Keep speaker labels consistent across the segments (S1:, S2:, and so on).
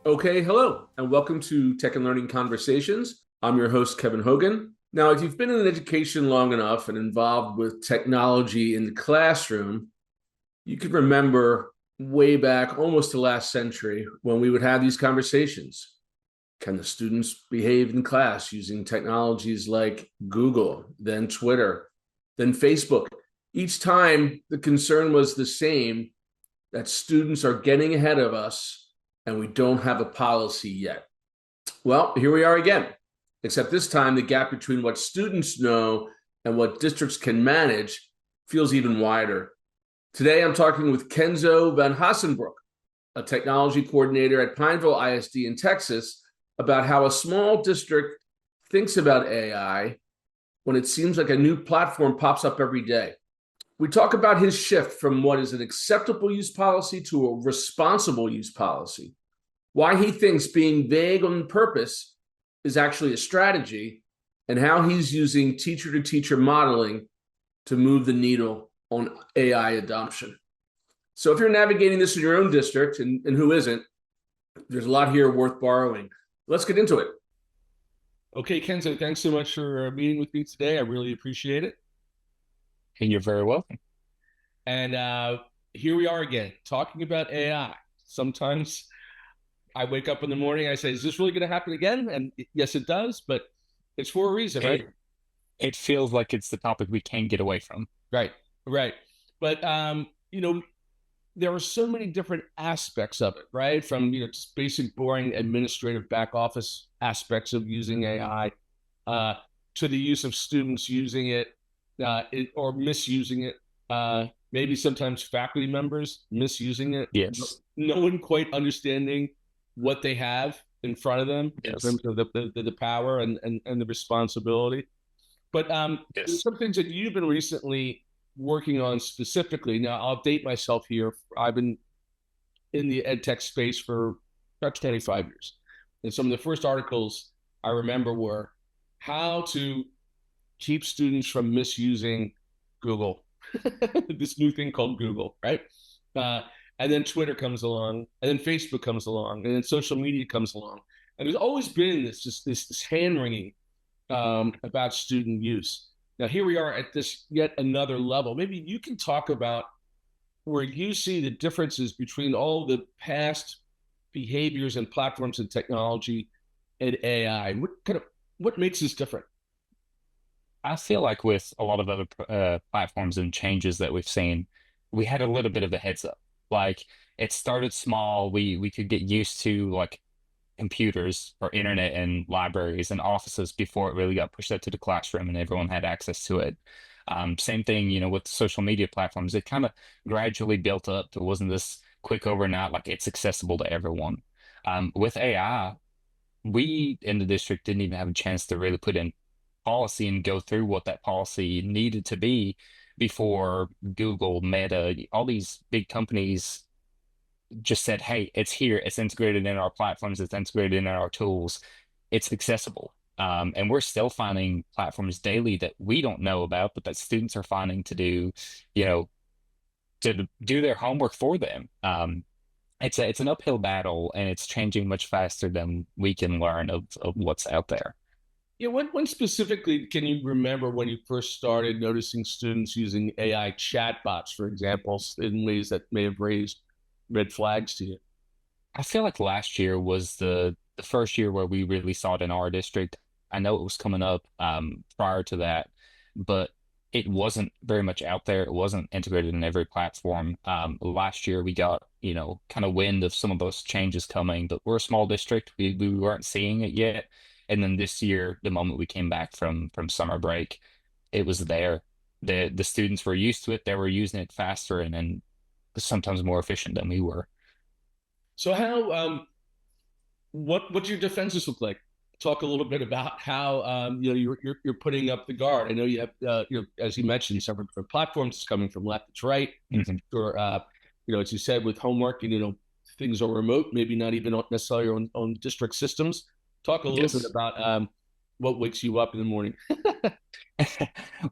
S1: Okay, hello, and welcome to Tech and Learning Conversations. I'm your host, Kevin Hogan. Now, if you've been in education long enough and involved with technology in the classroom, you could remember way back almost the last century when we would have these conversations. Can the students behave in class using technologies like Google, then Twitter, then Facebook? Each time the concern was the same, that students are getting ahead of us and we don't have a policy yet. Well, here we are again, except this time the gap between what students know and what districts can manage feels even wider. Today, I'm talking with Kenzo Vanhaesebroeck, a technology coordinator at Pineville ISD in Texas, about how a small district thinks about AI when it seems like a new platform pops up every day. We talk about his shift from what is an acceptable use policy to a responsible use policy, why he thinks being vague on purpose is actually a strategy, and how he's using teacher-to-teacher modeling to move the needle on AI adoption. So if you're navigating this in your own district, and who isn't, there's a lot here worth borrowing. Let's get into it.
S2: Okay, Kenzo, thanks so much for meeting with me today. I really appreciate it.
S3: And you're very welcome.
S2: And here we are again, talking about AI. Sometimes I wake up in the morning, I say, is this really going to happen again? And yes, it does, but it's for a reason, right?
S3: It feels like it's the topic we can't get away from.
S2: Right, right. But, there are so many different aspects of it, right? From, just basic, boring administrative back office aspects of using AI to the use of students using it or misusing it. Maybe sometimes faculty members misusing it.
S3: Yes.
S2: No one quite understanding what they have in front of them in terms of the power and the responsibility. But there's some things that you've been recently working on specifically. Now, I'll date myself here. I've been in the ed tech space for about 25 years. And some of the first articles I remember were how to keep students from misusing Google, this new thing called Google, right? And then Twitter comes along, and then Facebook comes along, and then social media comes along. And there's always been this hand wringing about student use. Now, here we are at this yet another level. Maybe you can talk about where you see the differences between all the past behaviors and platforms and technology and AI. What makes this different?
S3: I feel like with a lot of other platforms and changes that we've seen, we had a little bit of a heads up. Like it started small. We could get used to like computers or internet and libraries and offices before it really got pushed out to the classroom and everyone had access to it. Same thing, with social media platforms. It kind of gradually built up. It wasn't this quick overnight, like it's accessible to everyone. With AI, we in the district didn't even have a chance to really put in policy and go through what that policy needed to be before Google, Meta, all these big companies just said, hey, it's here, it's integrated in our platforms, it's integrated in our tools, it's accessible. And we're still finding platforms daily that we don't know about, but that students are finding to do, to do their homework for them. It's an uphill battle, and it's changing much faster than we can learn of what's out there.
S2: Yeah, when specifically can you remember when you first started noticing students using AI chatbots, for example, in ways that may have raised red flags to you?
S3: I feel like last year was the first year where we really saw it in our district. I know it was coming up prior to that, but it wasn't very much out there. It wasn't integrated in every platform. Last year we got, kind of wind of some of those changes coming, but we're a small district. We weren't seeing it yet. And then this year, the moment we came back from summer break, it was there. The students were used to it. They were using it faster and sometimes more efficient than we were.
S2: So how what's your defenses look like? Talk a little bit about how you're putting up the guard. I know you have as you mentioned several different platforms coming from left to right.
S3: Mhm.
S2: Or as you said with homework, things are remote, maybe not even necessarily on district systems. Talk a little bit about what wakes you up in the morning?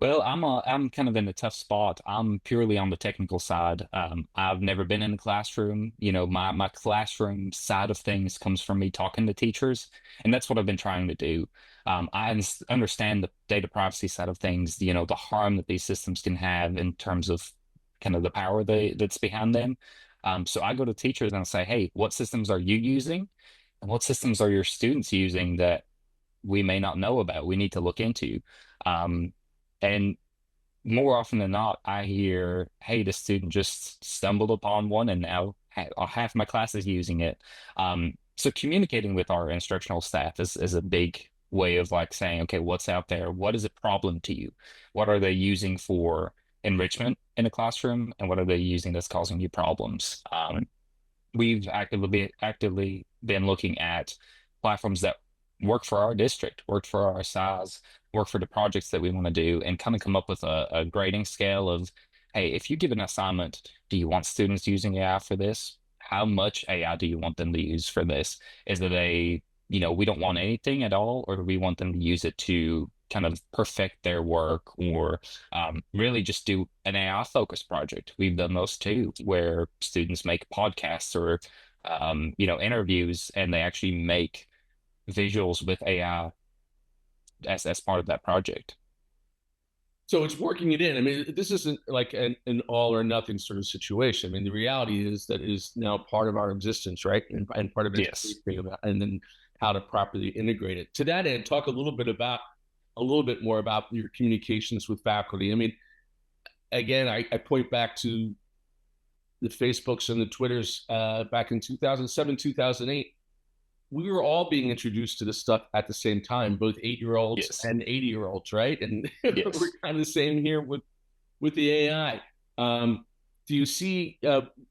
S3: Well, I'm kind of in a tough spot. I'm purely on the technical side. I've never been in a classroom. My classroom side of things comes from me talking to teachers, and that's what I've been trying to do. Understand the data privacy side of things, the harm that these systems can have in terms of kind of the power that's behind them. So I go to teachers and I say, hey, what systems are you using? And what systems are your students using that we may not know about, we need to look into? Um, and more often than not, I hear, hey, the student just stumbled upon one and now half my class is using it. So communicating with our instructional staff is a big way of like saying, okay, what's out there? What is a problem to you? What are they using for enrichment in a classroom? And what are they using that's causing you problems? We've actively been looking at platforms that work for our district, work for our size, work for the projects that we want to do, and kind of come up with a grading scale of, hey, if you give an assignment, do you want students using AI for this? How much AI do you want them to use for this? Is it we don't want anything at all, or do we want them to use it to kind of perfect their work, or really just do an AI focused project? We've done those too, where students make podcasts or interviews, and they actually make visuals with AI as part of that project.
S2: So it's working it in. I mean, this isn't like an all or nothing sort of situation. I mean, the reality is that is now part of our existence, right? And part of it,
S3: Yes.
S2: and then how to properly integrate it. To that end, talk a little bit more about your communications with faculty. I mean, again, I point back to the Facebooks and the Twitters back in 2007, 2008. We were all being introduced to this stuff at the same time, both 8-year-olds
S3: Yes.
S2: and 80-year-olds, right? And
S3: Yes.
S2: we're kind of the same here with the AI. Do you see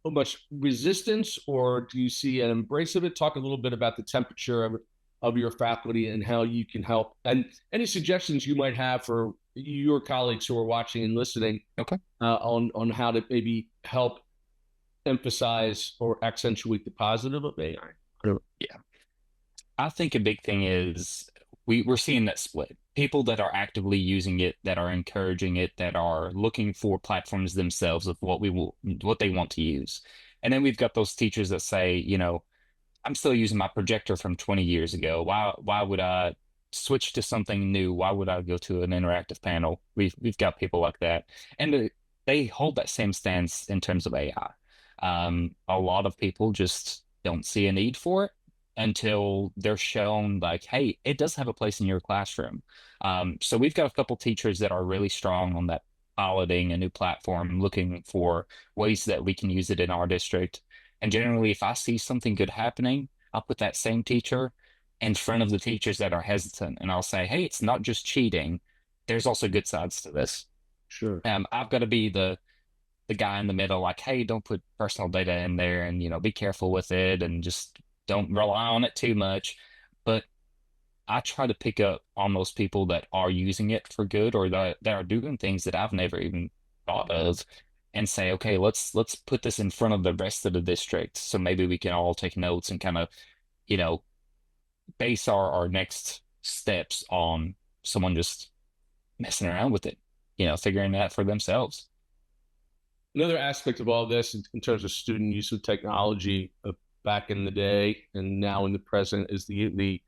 S2: much resistance, or do you see an embrace of it? Talk a little bit about the temperature of your faculty and how you can help, and any suggestions you might have for your colleagues who are watching and listening.
S3: Okay.
S2: On how to maybe help emphasize or accentuate the positive of AI.
S3: Yeah. I think a big thing is we're seeing that split. People that are actively using it, that are encouraging it, that are looking for platforms themselves of what they want to use. And then we've got those teachers that say, I'm still using my projector from 20 years ago. Why would I switch to something new? Why would I go to an interactive panel? We've got people like that. And they hold that same stance in terms of AI. A lot of people just don't see a need for it until they're shown like, hey, it does have a place in your classroom. So we've got a couple teachers that are really strong on that, piloting a new platform, looking for ways that we can use it in our district. And generally, if I see something good happening, I'll put that same teacher in front of the teachers that are hesitant, and I'll say, hey, it's not just cheating. There's also good sides to this.
S2: Sure.
S3: I've got to be the guy in the middle, like, hey, don't put personal data in there, and be careful with it, and just don't rely on it too much. But I try to pick up on those people that are using it for good, or that are doing things that I've never even thought of, and say, okay, let's put this in front of the rest of the district, so maybe we can all take notes and kind of, you know, base our next steps on someone just messing around with it, figuring it out for themselves.
S2: Another aspect of all this in terms of student use of technology back in the day and now in the present is the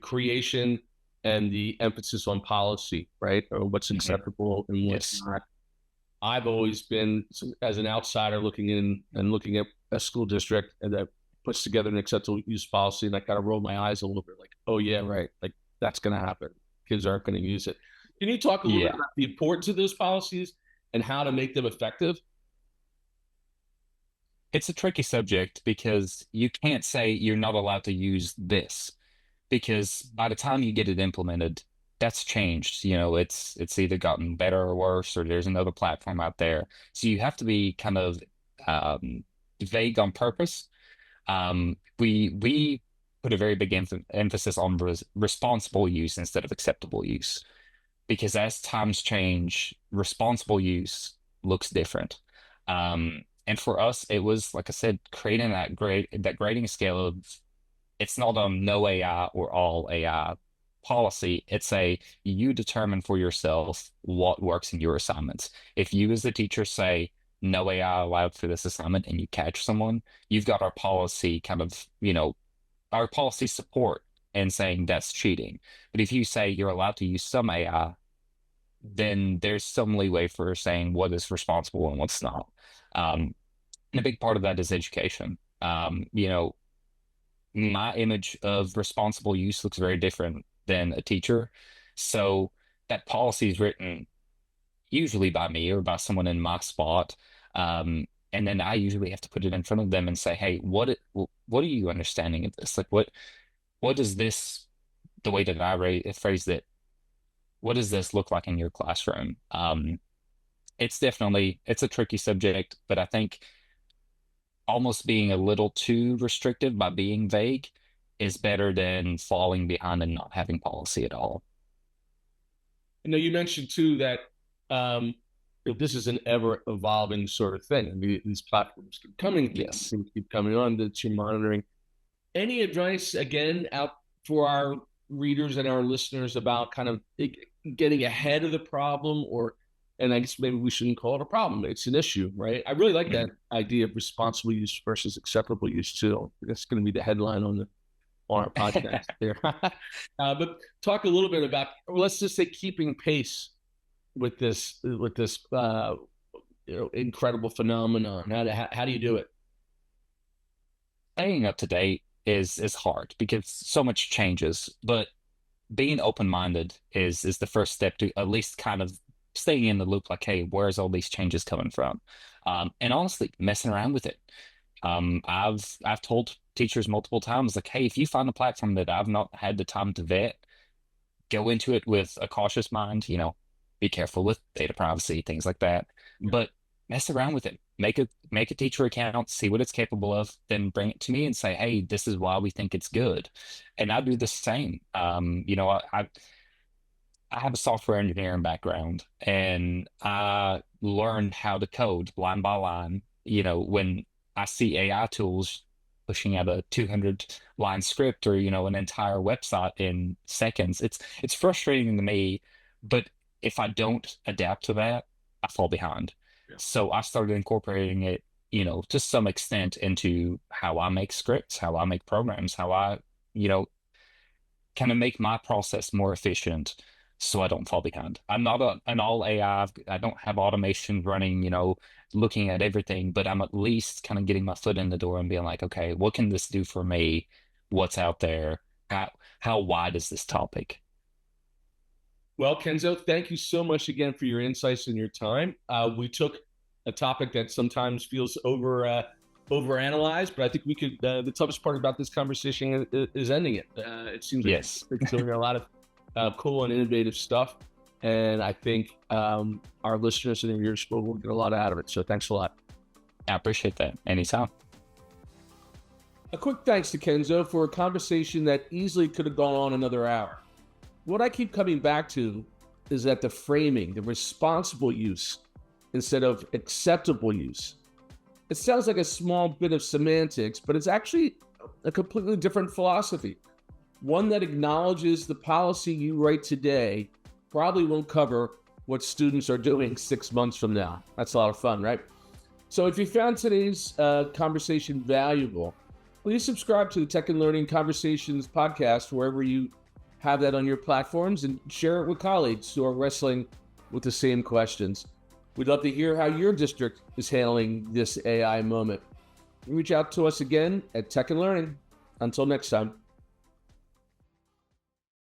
S2: creation and the emphasis on policy, right? Or what's acceptable and what's not. I've always been, as an outsider, looking in and looking at a school district and that puts together an acceptable use policy, and I kind of roll my eyes a little bit, like, oh yeah, right, like that's going to happen. Kids aren't going to use it. Can you talk a little bit about the importance of those policies and how to make them effective?
S3: It's a tricky subject because you can't say you're not allowed to use this, because by the time you get it implemented, that's changed. It's either gotten better or worse, or there's another platform out there. So you have to be kind of vague on purpose. We put a very big emphasis on responsible use instead of acceptable use, because as times change, responsible use looks different. And for us, it was, like I said, creating that grading scale of, it's not no AI or all AI policy, it's you determine for yourself what works in your assignments. If you as the teacher say no AI allowed for this assignment and you catch someone, you've got our policy kind of, our policy support and saying that's cheating. But if you say you're allowed to use some AI, then there's some leeway for saying what is responsible and what's not. And a big part of that is education. My image of responsible use looks very different than a teacher. So that policy is written usually by me or by someone in my spot. And then I usually have to put it in front of them and say, hey, what are you understanding of this? Like, what does this, the way that I phrased it, what does this look like in your classroom? It's a tricky subject, but I think almost being a little too restrictive by being vague is better than falling behind and not having policy at all.
S2: You mentioned too that this is an ever evolving sort of thing. I mean, these platforms keep coming, keep coming on that you're monitoring. Any advice again out for our readers and our listeners about kind of getting ahead of the problem, and I guess maybe we shouldn't call it a problem. It's an issue, right? I really like that idea of responsible use versus acceptable use too. That's going to be the headline on our podcast there. But talk a little bit about, let's just say, keeping pace with this incredible phenomenon. How do you do it?
S3: Staying up to date is hard because so much changes, but being open-minded is the first step to at least kind of staying in the loop, like, hey, where's all these changes coming from? And honestly, messing around with it. I've told teachers multiple times, like, hey, if you find a platform that I've not had the time to vet, go into it with a cautious mind, be careful with data privacy, things like that. But mess around with it. Make a teacher account, see what it's capable of, then bring it to me and say, hey, this is why we think it's good. And I do the same. I have a software engineering background, and I learned how to code line by line. When I see AI tools pushing out a 200-line script or, an entire website in seconds, it's frustrating to me. But if I don't adapt to that, I fall behind. Yeah. So I started incorporating it, to some extent into how I make scripts, how I make programs, how I, kind of make my process more efficient so I don't fall behind. I'm not an all AI. I don't have automation running, looking at everything, but I'm at least kind of getting my foot in the door and being like, okay, what can this do for me? What's out there? How wide is this topic?
S2: Well, Kenzo, thank you so much again for your insights and your time. We took a topic that sometimes feels overanalyzed, but I think we could. The toughest part about this conversation is ending it. It seems like we're doing a lot of cool and innovative stuff, and I think our listeners and viewers will get a lot out of it. So thanks a lot.
S3: I appreciate that. Anytime.
S2: A quick thanks to Kenzo for a conversation that easily could have gone on another hour. What I keep coming back to is that the framing, the responsible use instead of acceptable use. It sounds like a small bit of semantics, but it's actually a completely different philosophy. One that acknowledges the policy you write today probably won't cover what students are doing 6 months from now. That's a lot of fun, right? So if you found today's conversation valuable, please subscribe to the Tech and Learning Conversations podcast wherever you have that on your platforms, and share it with colleagues who are wrestling with the same questions. We'd love to hear how your district is handling this AI moment. Reach out to us again at Tech and Learning. Until next time.